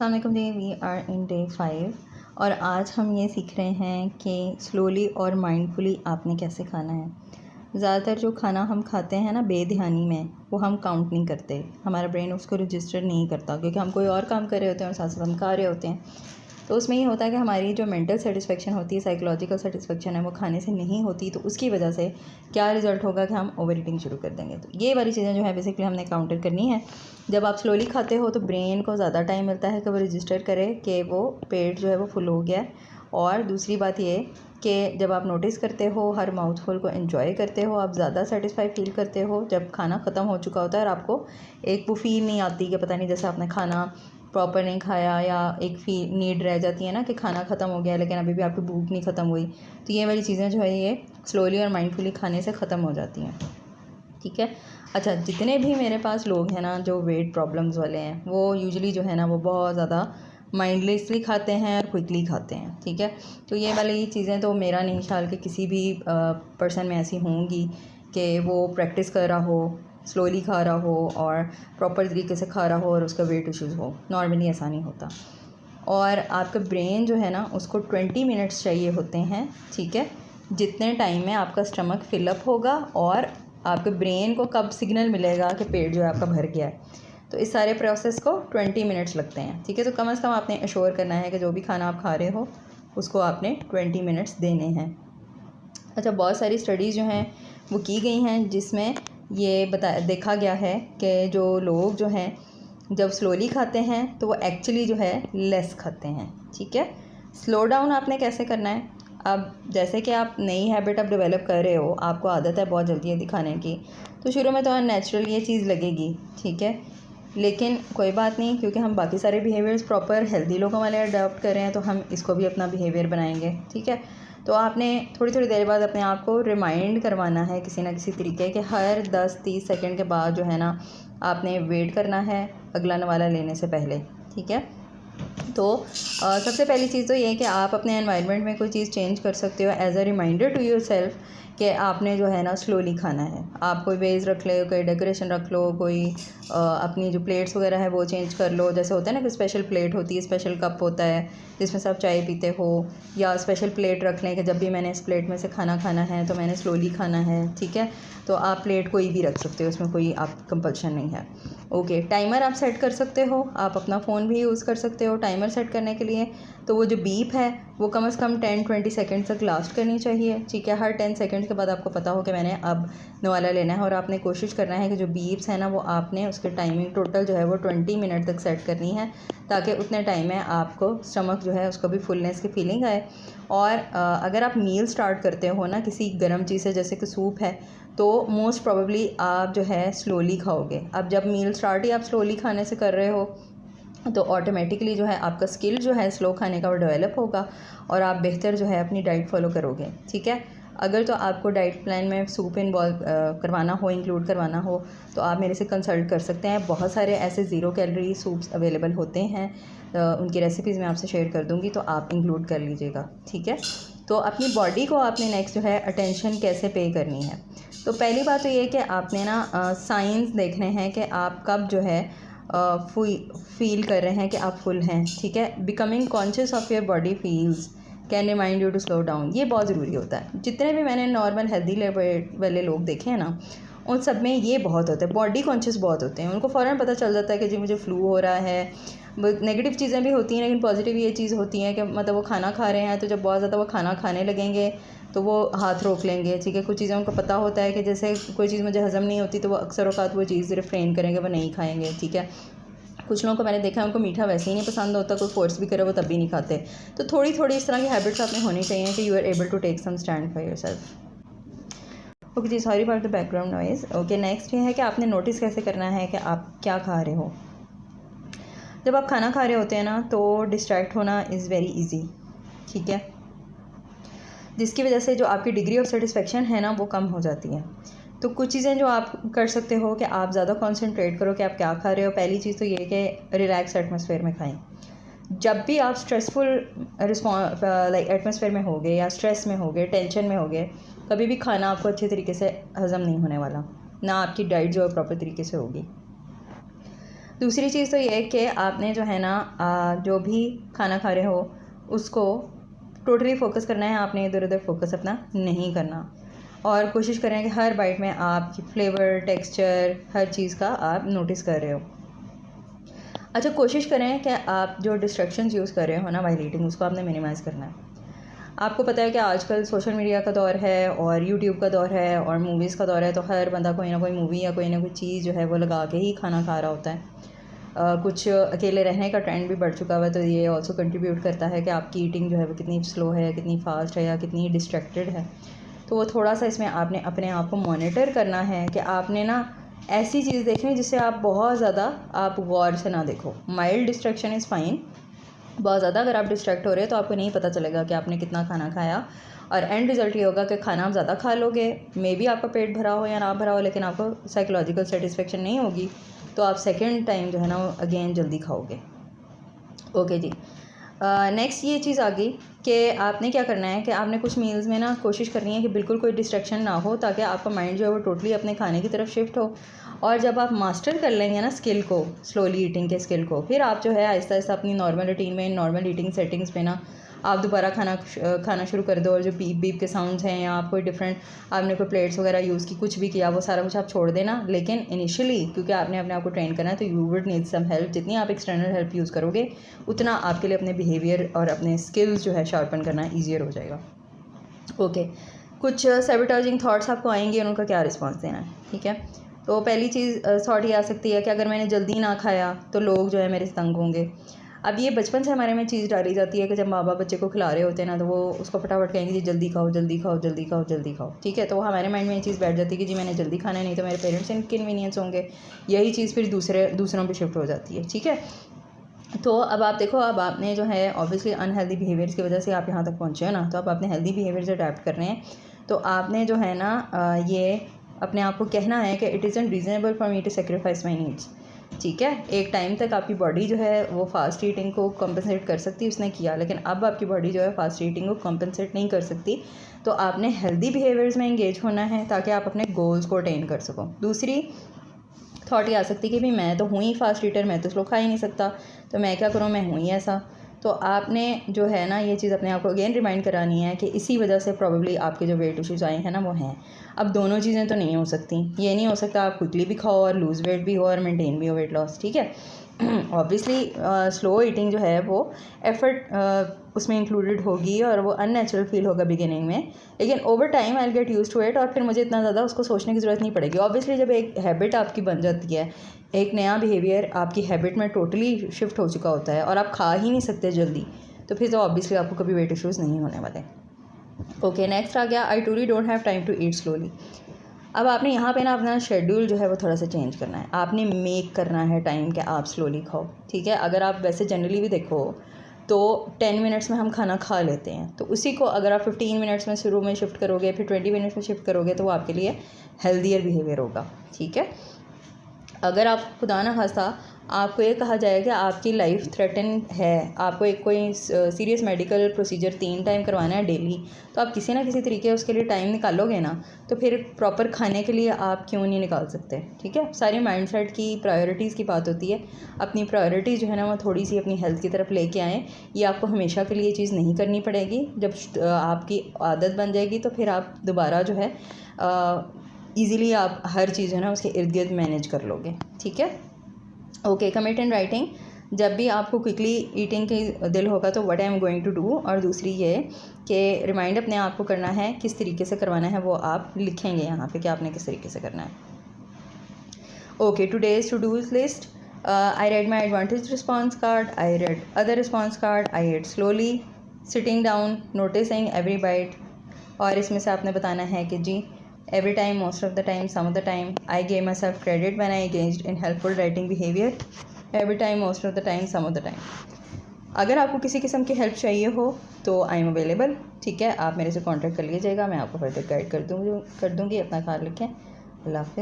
अस्सलामुअलैकुम जी, we are in day 5 और आज हम ये सीख रहे हैं कि स्लोली और माइंडफुली आपने कैसे खाना है। ज़्यादातर जो खाना हम खाते हैं ना बेध्यानी में, वो हम काउंट नहीं करते, हमारा ब्रेन उसको रजिस्टर नहीं करता क्योंकि हम कोई और काम कर रहे होते हैं और साथ साथ हम खा रहे होते हैं। तो उसमें ये होता है कि हमारी जो मेंटल सेटिस्फेक्शन होती है, साइकोलॉजिकल सेटिस्फेक्शन है, वो खाने से नहीं होती। तो उसकी वजह से क्या रिज़ल्ट होगा कि हम ओवर ईटिंग शुरू कर देंगे। तो ये वाली चीज़ें जो है बेसिकली हमने काउंटर करनी है। जब आप स्लोली खाते हो तो ब्रेन को ज़्यादा टाइम मिलता है कि वो रजिस्टर करे कि वो पेट जो है वो फुल हो गया है। और दूसरी बात ये कि जब आप नोटिस करते हो, हर माउथफुल को एंजॉय करते हो, आप ज़्यादा सेटिस्फाई फील करते हो जब खाना ख़त्म हो चुका होता है और आपको एक वो फील नहीं आती कि पता नहीं जैसे आपने खाना प्रॉपर नहीं खाया, या एक नीड रह जाती है ना कि खाना ख़त्म हो गया लेकिन अभी भी आपकी भूख नहीं ख़त्म हुई। तो ये वाली चीज़ें जो है ये स्लोली और माइंडफुली खाने से ख़त्म हो जाती हैं। ठीक है। अच्छा, जितने भी मेरे पास लोग हैं ना जो वेट प्रॉब्लम्स वाले हैं, वो यूजुअली जो है ना वो बहुत ज़्यादा माइंडलेसली खाते हैं और क्विकली खाते हैं। ठीक है। तो ये वाली चीज़ें तो मेरा नहीं ख्याल कि किसी भी पर्सन में ऐसी होंगी कि वो प्रैक्टिस कर रहा हो, स्लोली खा रहा हो और प्रॉपर तरीके से खा रहा हो और उसका वेट इश्यूज़ हो। नॉर्मली ऐसा नहीं होता। और आपका ब्रेन जो है ना उसको 20 मिनट्स चाहिए होते हैं। ठीक है। जितने टाइम में आपका स्टमक फिलअप होगा और आपके ब्रेन को कब सिग्नल मिलेगा कि पेट जो है आपका भर गया है। तो इस सारे प्रोसेस को 20 मिनट्स लगते हैं। ठीक है। तो कम से कम आपने एश्योर करना है कि जो भी खाना आप खा रहे हो उसको आपने 20 मिनट्स देने हैं। अच्छा, बहुत सारी स्टडीज़ जो हैं वो की गई हैं जिसमें ये देखा गया है कि जो लोग जो हैं जब स्लोली खाते हैं तो वो एक्चुअली जो है लेस खाते हैं। ठीक है। स्लो डाउन आपने कैसे करना है। अब जैसे कि आप नई हैबिट अब डेवलप कर रहे हो, आपको आदत है बहुत जल्दी जल्दी खाने की, तो शुरू में तो अननेचुरल ये चीज़ लगेगी। ठीक है। लेकिन कोई बात नहीं, क्योंकि हम बाकी सारे बिहेवियर्स प्रॉपर हेल्दी लोगों वाले अडॉप्ट कर रहे हैं तो हम इसको भी अपना बिहेवियर बनाएंगे। ठीक है। तो आपने थोड़ी थोड़ी देर बाद अपने आप को रिमाइंड करवाना है किसी ना किसी तरीके के, हर 10-30 सेकंड के बाद जो है ना आपने वेट करना है अगला नवाला लेने से पहले। ठीक है। तो सबसे पहली चीज़ तो ये है कि आप अपने एनवायरनमेंट में कोई चीज़ चेंज कर सकते हो as a reminder to yourself कि आपने जो है ना स्लोली खाना है। आप कोई वेज रख ले, कोई डेकोरेशन रख लो, कोई अपनी जो प्लेट्स वगैरह है वो चेंज कर लो। जैसे होता है ना कि स्पेशल प्लेट होती है, स्पेशल कप होता है जिसमें सब चाय पीते हो, या स्पेशल प्लेट रख लें कि जब भी मैंने इस प्लेट में से खाना खाना है तो मैंने स्लोली खाना है। ठीक है। तो आप प्लेट कोई भी रख सकते हो, उसमें कोई आप कंपल्शन नहीं है। ओके, टाइमर आप सेट कर सकते हो, आप अपना फ़ोन भी यूज़ कर सकते हो टाइमर सेट करने के लिए। तो वो जो बीप है वो कम से कम 10-20 सेकंड तक लास्ट करनी चाहिए। ठीक है। हर 10 सेकंड के बाद आपको पता हो कि मैंने अब नवाला लेना है, और आपने कोशिश करना है कि जो बीप्स है ना वो आपने उसके टाइमिंग टोटल जो है वो 20 मिनट तक सेट करनी है, ताकि उतने टाइम में आपको स्टमक जो है उसको भी फुलनेस की फीलिंग आए। और अगर आप मील स्टार्ट करते हो ना किसी गर्म चीज़ से, जैसे कि सूप है, तो मोस्ट प्रोबेबली आप जो है स्लोली खाओगे। अब जब मील स्टार्ट ही आप स्लोली खाने से कर रहे हो तो ऑटोमेटिकली जो है आपका स्किल जो है स्लो खाने का वो डेवलप होगा और आप बेहतर जो है अपनी डाइट फॉलो करोगे। ठीक है। अगर तो आपको डाइट प्लान में सूप इन्वॉल्व करवाना हो, इंक्लूड करवाना हो, तो आप मेरे से कंसल्ट कर सकते हैं। बहुत सारे ऐसे ज़ीरो कैलोरी सूप्स अवेलेबल होते हैं, उनकी रेसिपीज़ मैं आपसे शेयर कर दूँगी, तो आप इंक्लूड कर लीजिएगा। ठीक है। तो अपनी बॉडी को आपने नेक्स्ट जो है अटेंशन कैसे पे करनी है। तो पहली बात तो ये है कि आपने ना साइंस देखने हैं कि आप कब जो है फील कर रहे हैं कि आप फुल हैं। ठीक है। Becoming conscious of your body feels can remind you to slow down. ये बहुत ज़रूरी होता है। जितने भी मैंने नॉर्मल हेल्दी लेवल वाले लोग देखे हैं ना, उन सब में ये बहुत होता है, बॉडी कॉन्शियस बहुत होते हैं। उनको फ़ौरन पता चल जाता है कि जी मुझे फ्लू हो रहा है। नेगेटिव चीज़ें भी होती हैं लेकिन पॉजिटिव ये चीज़ होती है कि मतलब वो खाना खा रहे हैं तो जब बहुत ज़्यादा वो खाना खाने लगेंगे तो वो हाथ रोक लेंगे। ठीक है। कुछ चीज़ें उनको पता होता है कि जैसे कोई चीज़ मुझे हज़म नहीं होती तो वो अक्सर औक़ात वो चीज़ रिफ्रेन करेंगे, वो नहीं खाएँगे। ठीक है। कुछ लोगों को मैंने देखा है उनको मीठा वैसे ही नहीं पसंद होता, कोई फ़ोर्स भी करे वो तब भी नहीं खाते। तो थोड़ी थोड़ी इस तरह की हैबिट्स आप में होनी चाहिए कि you are able to take some stand for yourself. Okay जी, sorry for the background noise. Okay, next ये है कि आपने नोटिस कैसे करना है कि आप क्या खा रहे हो। जब आप खाना खा रहे होते हैं ना तो डिस्ट्रैक्ट होना इज़ वेरी ईजी। ठीक है। जिसकी वजह से जो आपकी डिग्री ऑफ सेटिस्फेक्शन है ना वो कम हो जाती है। तो कुछ चीज़ें जो आप कर सकते हो कि आप ज़्यादा कॉन्सेंट्रेट करो कि आप क्या खा रहे हो। पहली चीज़ तो ये है कि रिलैक्स एटमॉस्फेयर में खाएं। जब भी आप स्ट्रेसफुल लाइक एटमॉस्फेयर में होगे या स्ट्रेस में होगे, टेंशन में होगे, कभी भी खाना आपको अच्छे तरीके से हज़म नहीं होने वाला, ना आपकी डाइट जो है प्रॉपर तरीके से होगी। दूसरी चीज़ तो ये है कि आपने जो है ना जो भी खाना खा रहे हो उसको टोटली फोकस करना है, आपने इधर उधर फोकस अपना नहीं करना। और कोशिश करें कि हर बाइट में आप फ्लेवर, टेक्सचर, हर चीज़ का आप नोटिस कर रहे हो। अच्छा, कोशिश करें कि आप जो डिस्ट्रैक्शंस यूज़ कर रहे हो ना वाइल ईटिंग, उसको आपने मिनिमाइज़ करना है। आपको पता है कि आजकल सोशल मीडिया का दौर है और यूट्यूब का दौर है और मूवीज़ का दौर है, तो हर बंदा कोई ना कोई मूवी या कोई ना कोई चीज़ जो है वो लगा के ही खाना खा रहा होता है। कुछ अकेले रहने का ट्रेंड भी बढ़ चुका हुआ है, तो ये ऑल्सो कंट्रीब्यूट करता है कि आपकी ईटिंग जो है वो कितनी स्लो है, कितनी फास्ट है या कितनी डिस्ट्रैक्टेड है। तो वो थोड़ा सा इसमें आपने अपने आप को मॉनिटर करना है कि आपने ना ऐसी चीज़ देखनी जिससे आप बहुत ज़्यादा आप गौर से ना देखो। Mild distraction is fine. बहुत ज़्यादा अगर आप डिस्ट्रैक्ट हो रहे हो तो आपको नहीं पता चलेगा कि आपने कितना खाना खाया, और एंड रिज़ल्ट ये होगा कि खाना आप ज़्यादा खा लोगे, मे बी आपका पेट भरा हो या ना भरा हो, लेकिन आपको साइकोलॉजिकल सेटिस्फेक्शन नहीं होगी, तो आप सेकेंड टाइम जो है ना अगेन जल्दी खाओगे। ओके जी। नेक्स्ट ये चीज़ आ गई कि आपने क्या करना है कि आपने कुछ मील्स में ना कोशिश करनी है कि बिल्कुल कोई डिस्ट्रैक्शन ना हो, ताकि आपका माइंड जो है वो टोटली अपने खाने की तरफ शिफ्ट हो। और जब आप मास्टर कर लेंगे ना स्किल को, स्लोली ईटिंग के स्किल को, फिर आप जो है आहिस्ता आहिस्ता अपनी नॉर्मल रूटीन में, नॉर्मल ईटिंग सेटिंग्स पे ना आप दोबारा खाना शुरू कर दो। और जो बीप बीप के साउंड्स हैं या आप कोई डिफरेंट आपने कोई प्लेट्स वगैरह यूज़ की, कुछ भी किया, वो सारा कुछ आप छोड़ देना। लेकिन इनिशियली क्योंकि आपने अपने आप को ट्रेन करना है, तो you would need some help. जितनी आप एक्सटर्नल हेल्प यूज़ करोगे उतना आपके लिए अपने बिहेवियर और अपने स्किल्स जो है शार्पन करना ईजियर हो जाएगा। ओके, कुछ सैबोटाइजिंग थॉट्स आपको आएंगे और उनका क्या रिस्पॉन्स देना है, ठीक है। तो पहली चीज़ थॉट ये आ सकती है कि अगर मैंने जल्दी ना खाया तो लोग जो है मेरे से तंग होंगे। अब ये बचपन से हमारे में चीज़ डाली जाती है कि जब माँ बाप बच्चे को खिला रहे होते हैं ना, तो वो उसको फटाफट कहेंगे जी जल्दी खाओ जल्दी खाओ जल्दी खाओ जल्दी खाओ, ठीक है। तो हमारे माइंड में ये चीज़ बैठ जाती है कि जी मैंने जल्दी खाना है, नहीं तो मेरे पेरेंट्स इनकन्वीनियंस होंगे। यही चीज़ फिर दूसरों पर शिफ्ट हो जाती है, ठीक है। तो अब आप देखो, अब आपने जो है ऑब्वियसली अनहेल्दी बिहेवियर्स की वजह से आप यहाँ तक पहुँचे हो ना, तो आप अपने हेल्दी बिहेवियर से अडेप्ट कर रहे हैं। तो आपने जो है ना ये अपने आप को कहना है कि it is unreasonable for me to sacrifice my needs, ठीक है। एक टाइम तक आपकी बॉडी जो है वो फास्ट ईटिंग को कंपनसेट कर सकती है, उसने किया, लेकिन अब आपकी बॉडी जो है फास्ट ईटिंग को कंपनसेट नहीं कर सकती। तो आपने हेल्दी बिहेवियर्स में इंगेज होना है ताकि आप अपने गोल्स को अटेन कर सको। दूसरी थॉट ये आ सकती है कि भाई मैं तो हूँ ही फास्ट ईटर, मैं तो स्लो खा ही नहीं सकता, तो मैं क्या करूँ, मैं हूँ ही ऐसा। तो आपने जो है ना ये चीज़ अपने आप को अगेन रिमाइंड करानी है कि इसी वजह से प्रॉब्ली आपके जो वेट इश्यूज़ आए हैं ना वो हैं। अब दोनों चीज़ें तो नहीं हो सकती, ये नहीं हो सकता आप क्विकली भी खाओ और लूज़ वेट भी हो और मेंटेन भी हो वेट लॉस, ठीक है। ऑब्वियसली स्लो ईटिंग जो है वो एफर्ट उसमें इंक्लूडेड होगी और वो अननेचुरल फील होगा बिगिनिंग में, लेकिन over time I will get used to it और फिर मुझे इतना ज़्यादा उसको सोचने की ज़रूरत नहीं पड़ेगी। ऑब्वियसली जब एक हैबिट आपकी बन जाती है, एक नया बिहेवियर आपकी हैबिट में टोटली शिफ्ट हो चुका होता है और आप खा ही नहीं सकते जल्दी, तो फिर तो ऑब्वियसली आपको कभी वेट इश्यूज़ नहीं होने वाले। ओके, नेक्स्ट आ गया I truly don't have time to eat slowly. अब आपने यहाँ पे ना अपना शेड्यूल जो है वो थोड़ा सा चेंज करना है, आपने मेक करना है टाइम कि आप स्लोली खाओ, ठीक है। अगर आप वैसे जनरली भी देखो तो 10 मिनट्स में हम खाना खा लेते हैं, तो उसी को अगर आप 15 मिनट्स में शुरू में शिफ्ट करोगे, फिर 20 मिनट्स में शिफ्ट करोगे, तो वो आपके लिए हेल्दियर बिहेवियर होगा, ठीक है। अगर आप खुदा ना खास्ता आपको ये कहा जाए कि आपकी लाइफ थ्रेटन है, आपको एक कोई सीरियस मेडिकल प्रोसीजर 3 टाइम करवाना है डेली, तो आप किसी ना किसी तरीके उसके लिए टाइम निकालोगे ना, तो फिर प्रॉपर खाने के लिए आप क्यों नहीं निकाल सकते, ठीक है। सारी माइंडसेट की प्रायोरिटीज़ की बात होती है। अपनी प्रायोरिटी जो है ना वो थोड़ी सी अपनी हेल्थ की तरफ लेके आएँ। ये आपको हमेशा के लिए चीज़ नहीं करनी पड़ेगी, जब आपकी आदत बन जाएगी तो फिर आप दोबारा जो है ईज़िली आप हर चीज़ है ना उसके इर्द गिर्द मैनेज कर लोगे, ठीक है। Okay, commit in writing. जब भी आपको क्विकली ईटिंग की दिल होगा तो what I am going to do, और दूसरी ये कि रिमाइंड अपने आप को करना है, किस तरीके से करवाना है वो आप लिखेंगे यहाँ पे कि आपने किस तरीके से करना है। Okay, today's to dos list. I read my advantage response card, I read other response card, I ate slowly, sitting down, noticing every bite. और इसमें से आपने बताना है कि जी every time, most of the time, some of the time, I gave myself credit when I engaged in helpful writing behavior, every time, most of the time, some of the time। अगर आपको किसी किस्म की help चाहिए हो तो I am available, ठीक है। आप मेरे से कांटेक्ट कर लीजिएगा, मैं आपको फर्दर गाइड कर दूँगी। अपना ख्याल रखें। अल्लाह हाफ़िज़।